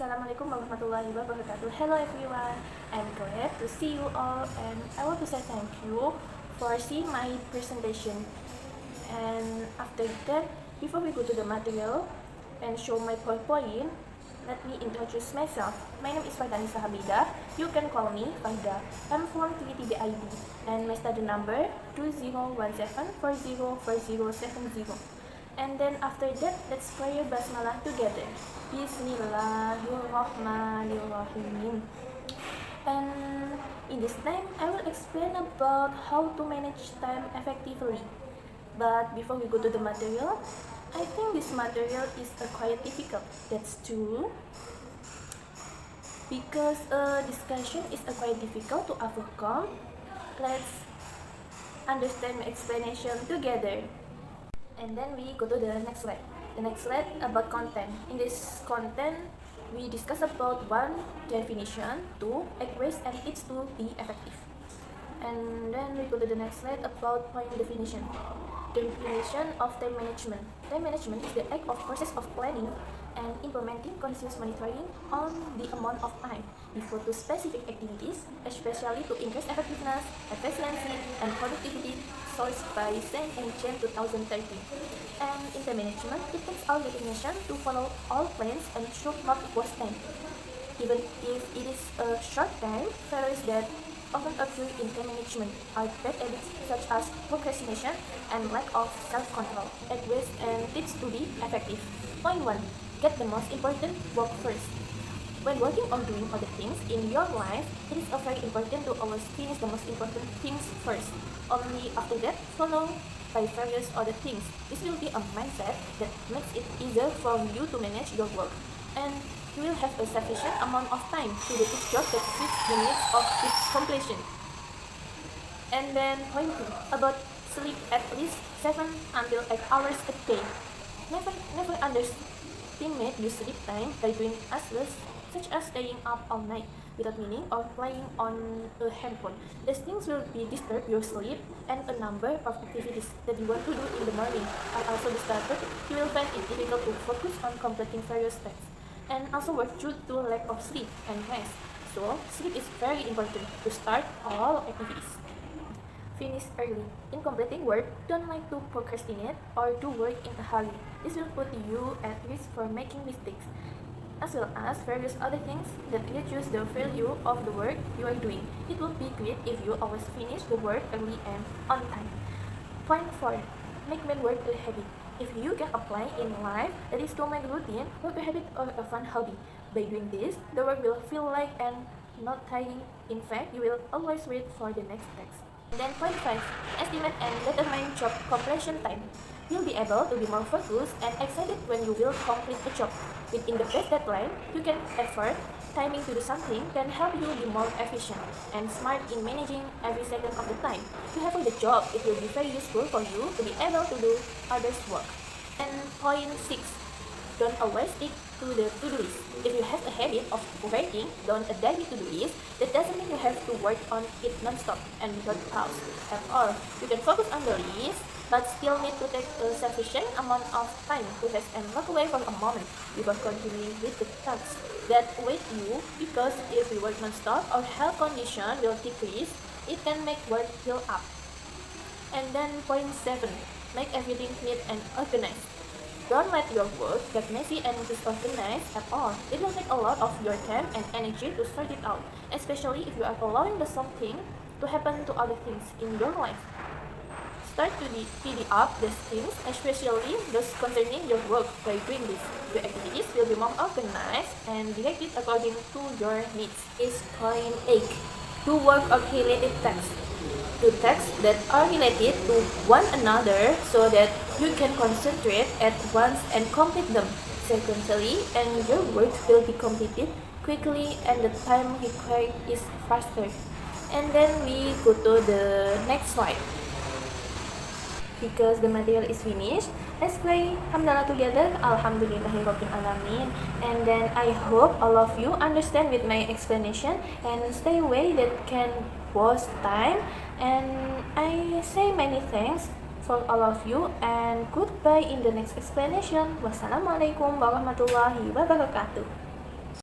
Assalamualaikum warahmatullahi wabarakatuh. Hello everyone, I'm glad to see you all, and I want to say thank you for seeing my presentation. And after that, before we go to the material and show my PowerPoint, let me introduce myself. My name is Annisa. You can call me Fahda. I'm from 3TBID and my study number 2017404070. And then after that, let's pray basmalah together. Bismillahirrahmanirrahim. And in this time, I will explain about how to manage time effectively. But before we go to the material, I think this material is quite difficult. That's true. Because discussion is quite difficult to overcome, let's understand my explanation together. And then we go to the next slide. The next slide about content. In this content, we discuss about one definition, two equations, and it's to be effective. And then we go to the next slide about point definition. Definition of time management. Time management is the act of process of planning and implementing conscious monitoring on the amount of time devoted to specific activities, especially to increase effectiveness, efficiency, and productivity, sourced by Zhang and Chen 2013. And in time management, it takes our definition to follow all plans and should not waste time. Even if it is a short time, failures that often occur in time management are bad habits such as procrastination and lack of self-control, at risk and needs to be effective. Point 1. Get the most important work first. When working on doing other things in your life, it is very important to always finish the most important things first. Only after that, follow by various other things. This will be a mindset that makes it easier for you to manage your work, and you will have a sufficient amount of time to do each job that fits the needs of its completion. And then point 2, about sleep at least 7 until 8 hours a day. Never underestimate your sleep time by doing useless, such as staying up all night without meaning or playing on a handphone. These things will disturb your sleep, and a number of activities that you want to do in the morning are also disturbed. You will find it difficult to focus on completing various tasks, and also work due to lack of sleep and rest. So, sleep is very important to start all activities. Finish early. In completing work, don't like to procrastinate or do work in a hurry. This will put you at risk for making mistakes, as well as various other things that reduce the value of the work you are doing. It would be great if you always finish the work early and on time. Point 4. Make main work a habit. If you can apply in life, that is to make routine, work a habit or a fun hobby. By doing this, the work will feel like and not tiring. In fact, you will always wait for the next task. And then point 5. Estimate and determine job completion time. You'll be able to be more focused and excited when you will complete a job. Within the best deadline, you can effort. Timing to do something can help you be more efficient and smart in managing every second of the time you have on the job. It will be very useful for you to be able to do others' work. And point 6. Don't always stick to the to-do list. If you have a habit of writing down a daily to-do list, that doesn't mean you have to work on it non-stop and without pause at all. You can focus on the list, but still need to take a sufficient amount of time to rest and walk away for a moment before continuing with the tasks that wait you, because if you work non-stop, our health condition will decrease. It can make work fill up. And then point 7. Make everything neat and organized. Don't let your work get messy and disorganized at all. It will take a lot of your time and energy to sort it out, especially if you are allowing the same thing to happen to other things in your life. Start to tidy up these things, especially those concerning your work. By doing this, your activities will be more organized and directed according to your needs. Is point 8. Do work or related tasks. Do tasks that are related to one another so that you can concentrate at once and complete them sequentially, and your work will be completed quickly and the time required is faster. And then we go to the next slide. Because the material is finished, let's play Hamdalah together. Alhamdulillahirabbil alamin. And then I hope all of you understand with my explanation and stay away that can waste time. And I say many thanks for all of you, and goodbye in the next explanation. Wassalamualaikum warahmatullahi wabarakatuh.